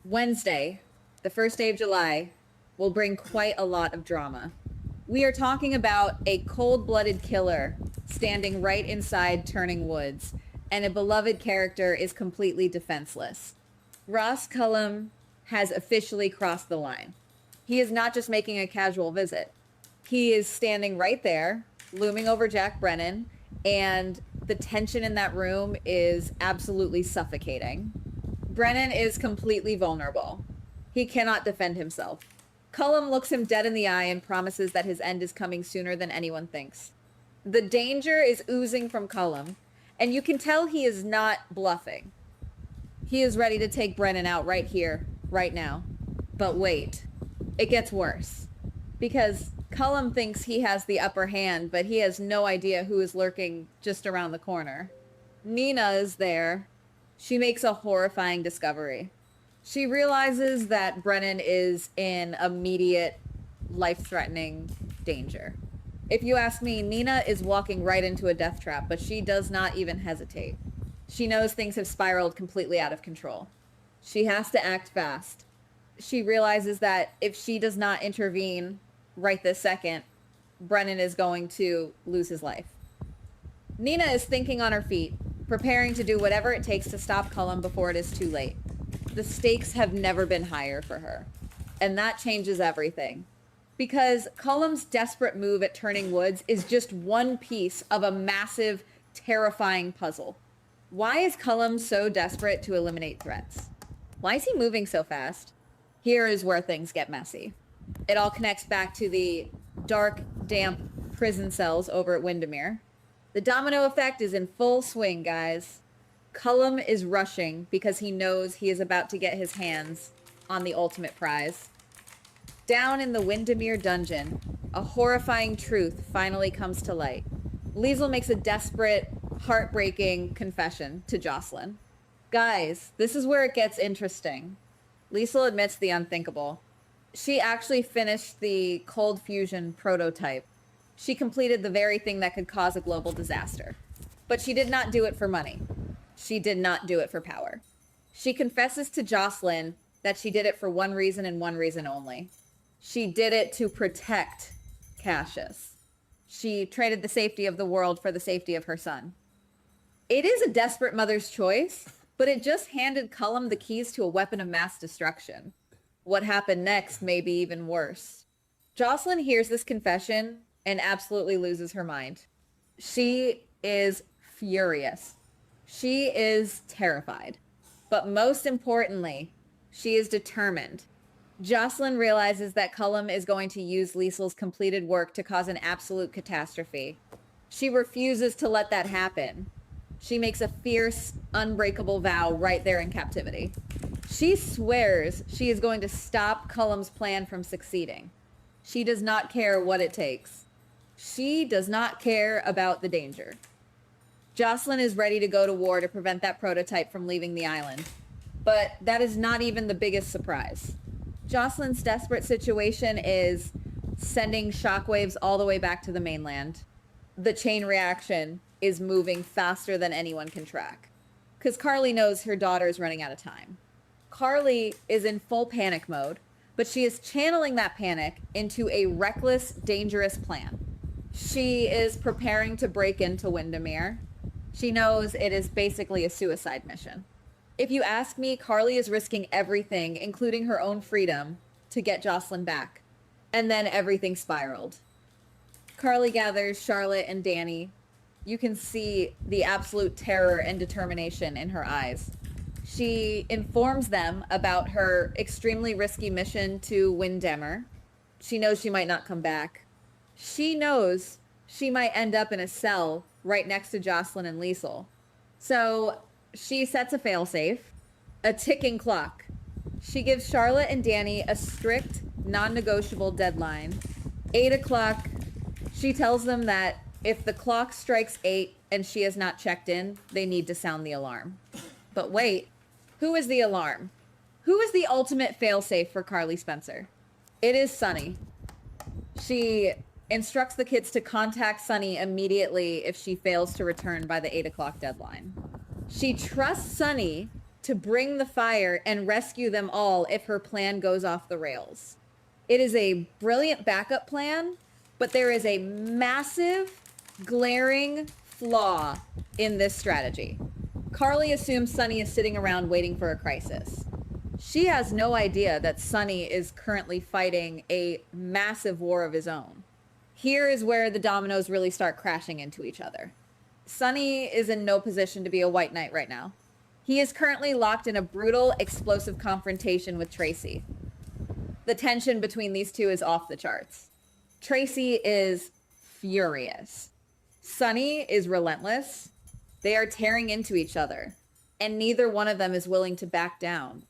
Wednesday, the first day of July, will bring quite a lot of drama. We are talking about a cold-blooded killer standing right inside Turning Woods, and a beloved character is completely defenseless. Ross Cullum has officially crossed the line. He is not just making a casual visit. He is standing right there, looming over Jack Brennan, and the tension in that room is absolutely suffocating. Brennan is completely vulnerable. He cannot defend himself. Cullum looks him dead in the eye and promises that his end is coming sooner than anyone thinks. The danger is oozing from Cullum, and you can tell he is not bluffing. He is ready to take Brennan out right here, right now. But wait, it gets worse. Because Cullum thinks he has the upper hand, but he has no idea who is lurking just around the corner. Nina is there. She makes a horrifying discovery. She realizes that Brennan is in immediate, life-threatening danger. If you ask me, Nina is walking right into a death trap, but she does not even hesitate. She knows things have spiraled completely out of control. She has to act fast. She realizes that if she does not intervene right this second, Brennan is going to lose his life. Nina is thinking on her feet, preparing to do whatever it takes to stop Cullum before it is too late. The stakes have never been higher for her. And that changes everything. Because Cullum's desperate move at Turning Woods is just one piece of a massive, terrifying puzzle. Why is Cullum so desperate to eliminate threats? Why is he moving so fast? Here is where things get messy. It all connects back to the dark, damp prison cells over at Windermere. The domino effect is in full swing, guys. Cullum is rushing because he knows he is about to get his hands on the ultimate prize. Down in the Windermere dungeon, a horrifying truth finally comes to light. Leisel makes a desperate, heartbreaking confession to Jocelyn. Guys, this is where it gets interesting. Leisel admits the unthinkable. She actually finished the cold fusion prototype. She completed the very thing that could cause a global disaster. But she did not do it for money. She did not do it for power. She confesses to Jocelyn that she did it for one reason and one reason only. She did it to protect Cassius. She traded the safety of the world for the safety of her son. It is a desperate mother's choice, but it just handed Cullum the keys to a weapon of mass destruction. What happened next may be even worse. Jocelyn hears this confession and absolutely loses her mind. She is furious. She is terrified. But most importantly, she is determined. Jocelyn realizes that Cullum is going to use Leisel's completed work to cause an absolute catastrophe. She refuses to let that happen. She makes a fierce, unbreakable vow right there in captivity. She swears she is going to stop Cullum's plan from succeeding. She does not care what it takes. She does not care about the danger. Jocelyn is ready to go to war to prevent that prototype from leaving the island. But that is not even the biggest surprise. Jocelyn's desperate situation is sending shockwaves all the way back to the mainland. The chain reaction is moving faster than anyone can track. Because Carly knows her daughter is running out of time. Carly is in full panic mode, but she is channeling that panic into a reckless, dangerous plan. She is preparing to break into Windermere. She knows it is basically a suicide mission. If you ask me, Carly is risking everything, including her own freedom, to get Jocelyn back. And then everything spiraled. Carly gathers Charlotte and Danny. You can see the absolute terror and determination in her eyes. She informs them about her extremely risky mission to Windermere. She knows she might not come back. She knows she might end up in a cell right next to Jocelyn and Leisel. So she sets a failsafe, a ticking clock. She gives Charlotte and Danny a strict, non-negotiable deadline. 8 o'clock. She tells them that if the clock strikes 8 and she has not checked in, they need to sound the alarm. But wait, who is the alarm? Who is the ultimate failsafe for Carly Spencer? It is Sunny. She instructs the kids to contact Sunny immediately if she fails to return by the 8 o'clock deadline. She trusts Sunny to bring the fire and rescue them all if her plan goes off the rails. It is a brilliant backup plan, but there is a massive, glaring flaw in this strategy. Carly assumes Sonny is sitting around waiting for a crisis. She has no idea that Sonny is currently fighting a massive war of his own. Here is where the dominoes really start crashing into each other. Sonny is in no position to be a white knight right now. He is currently locked in a brutal, explosive confrontation with Tracy. The tension between these two is off the charts. Tracy is furious. Sonny is relentless. They are tearing into each other, and neither one of them is willing to back down.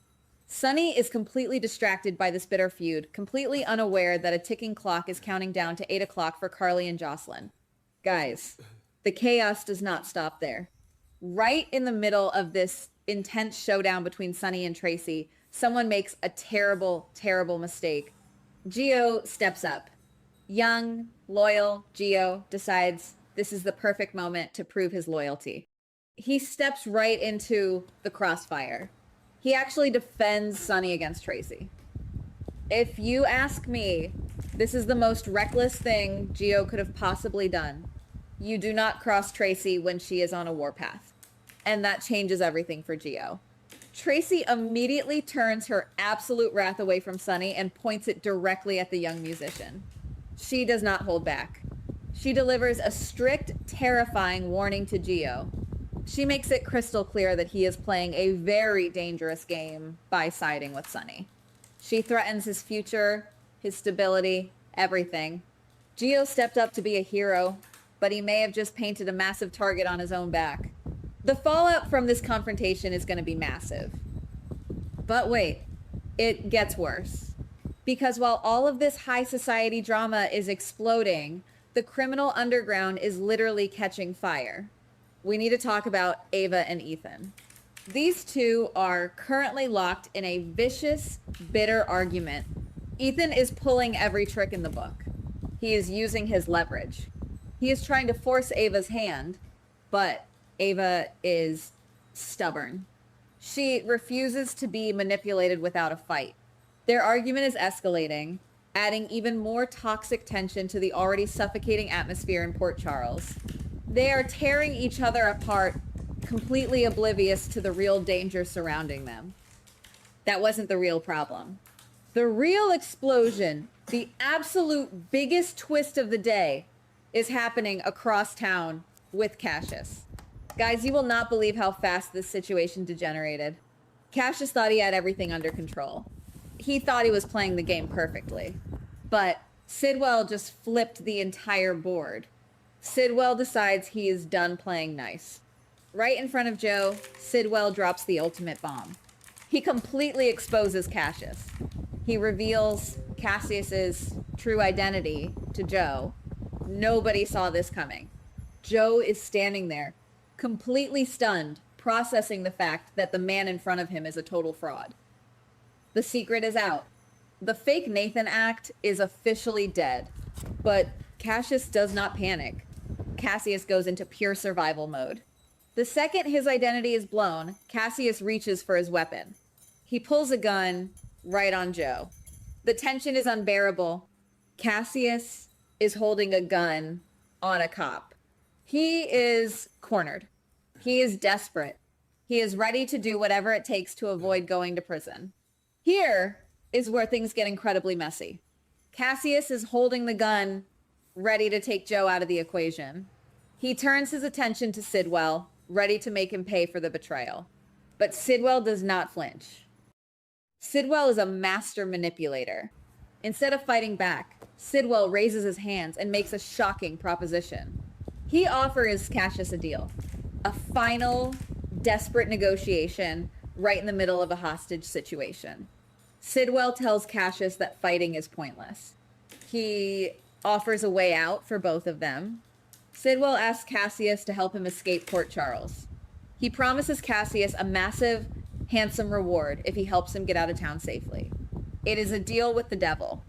Sonny is completely distracted by this bitter feud, completely unaware that a ticking clock is counting down to 8 o'clock for Carly and Jocelyn. Guys, the chaos does not stop there. Right in the middle of this intense showdown between Sonny and Tracy, someone makes a terrible, terrible mistake. Gio steps up. Young, loyal Gio decides this is the perfect moment to prove his loyalty. He steps right into the crossfire. He actually defends Sonny against Tracy. If you ask me, this is the most reckless thing Gio could have possibly done. You do not cross Tracy when she is on a warpath. And that changes everything for Gio. Tracy immediately turns her absolute wrath away from Sonny and points it directly at the young musician. She does not hold back. She delivers a strict, terrifying warning to Gio. She makes it crystal clear that he is playing a very dangerous game by siding with Sonny. She threatens his future, his stability, everything. Gio stepped up to be a hero, but he may have just painted a massive target on his own back. The fallout from this confrontation is going to be massive. But wait, it gets worse. Because while all of this high society drama is exploding, the criminal underground is literally catching fire. We need to talk about Ava and Ethan. These two are currently locked in a vicious, bitter argument. Ethan is pulling every trick in the book. He is using his leverage. He is trying to force Ava's hand, but Ava is stubborn. She refuses to be manipulated without a fight. Their argument is escalating, adding even more toxic tension to the already suffocating atmosphere in Port Charles. They are tearing each other apart, completely oblivious to the real danger surrounding them. That wasn't the real problem. The real explosion, the absolute biggest twist of the day, is happening across town with Cassius. Guys, you will not believe how fast this situation degenerated. Cassius thought he had everything under control. He thought he was playing the game perfectly. But Sidwell just flipped the entire board. Sidwell decides he is done playing nice. Right in front of Joe, Sidwell drops the ultimate bomb. He completely exposes Cassius. He reveals Cassius's true identity to Joe. Nobody saw this coming. Joe is standing there, completely stunned, processing the fact that the man in front of him is a total fraud. The secret is out. The fake Nathan act is officially dead, but Cassius does not panic. Cassius goes into pure survival mode. The second his identity is blown, Cassius reaches for his weapon. He pulls a gun right on Joe. The tension is unbearable. Cassius is holding a gun on a cop. He is cornered. He is desperate. He is ready to do whatever it takes to avoid going to prison. Here is where things get incredibly messy. Cassius is holding the gun, ready to take Joe out of the equation. He turns his attention to Sidwell, ready to make him pay for the betrayal. But Sidwell does not flinch. Sidwell is a master manipulator. Instead of fighting back, Sidwell raises his hands and makes a shocking proposition. He offers Cassius a deal. A final, desperate negotiation right in the middle of a hostage situation. Sidwell tells Cassius that fighting is pointless. He offers a way out for both of them. Sidwell asks Cassius to help him escape Port Charles. He promises Cassius a massive, handsome reward if he helps him get out of town safely. It is a deal with the devil.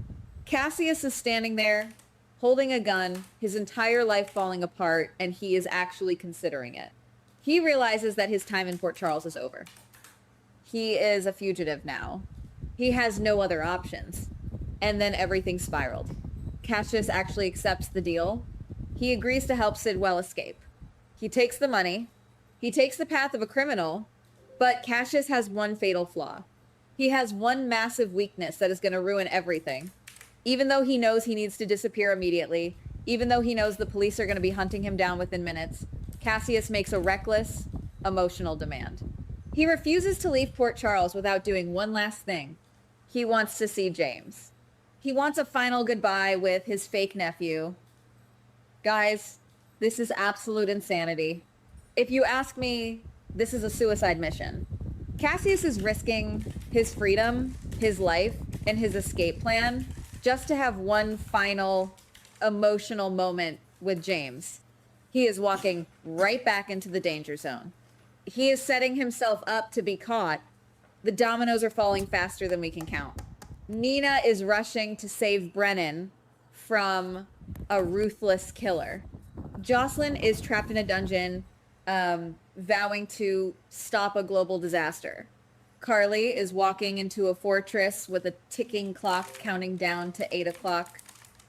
Cassius is standing there, holding a gun, his entire life falling apart, and he is actually considering it. He realizes that his time in Port Charles is over. He is a fugitive now. He has no other options. And then everything spiraled. Cassius actually accepts the deal. He agrees to help Sidwell escape. He takes the money. He takes the path of a criminal. But Cassius has one fatal flaw. He has one massive weakness that is going to ruin everything. Even though he knows he needs to disappear immediately, even though he knows the police are going to be hunting him down within minutes, Cassius makes a reckless, emotional demand. He refuses to leave Port Charles without doing one last thing. He wants to see James. He wants a final goodbye with his fake nephew. Guys, this is absolute insanity. If you ask me, this is a suicide mission. Cassius is risking his freedom, his life, and his escape plan just to have one final emotional moment with James. He is walking right back into the danger zone. He is setting himself up to be caught. The dominoes are falling faster than we can count. Nina is rushing to save Brennan from a ruthless killer. Jocelyn is trapped in a dungeon, vowing to stop a global disaster. Carly is walking into a fortress with a ticking clock counting down to 8 o'clock.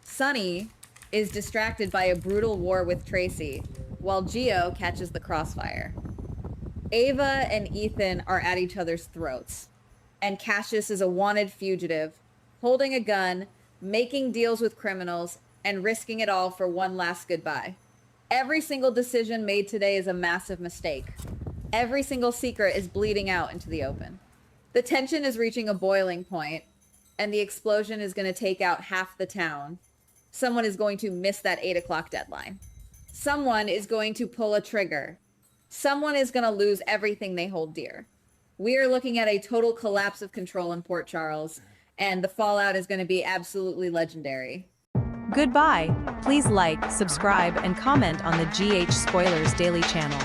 Sunny is distracted by a brutal war with Tracy, while Gio catches the crossfire. Ava and Ethan are at each other's throats, and Cassius is a wanted fugitive, holding a gun, making deals with criminals, and risking it all for one last goodbye. Every single decision made today is a massive mistake. Every single secret is bleeding out into the open. The tension is reaching a boiling point, and the explosion is going to take out half the town. Someone is going to miss that 8 o'clock deadline. Someone is going to pull a trigger. Someone is going to lose everything they hold dear. We are looking at a total collapse of control in Port Charles, and the fallout is going to be absolutely legendary. Goodbye. Please like, subscribe, and comment on the GH Spoilers Daily channel.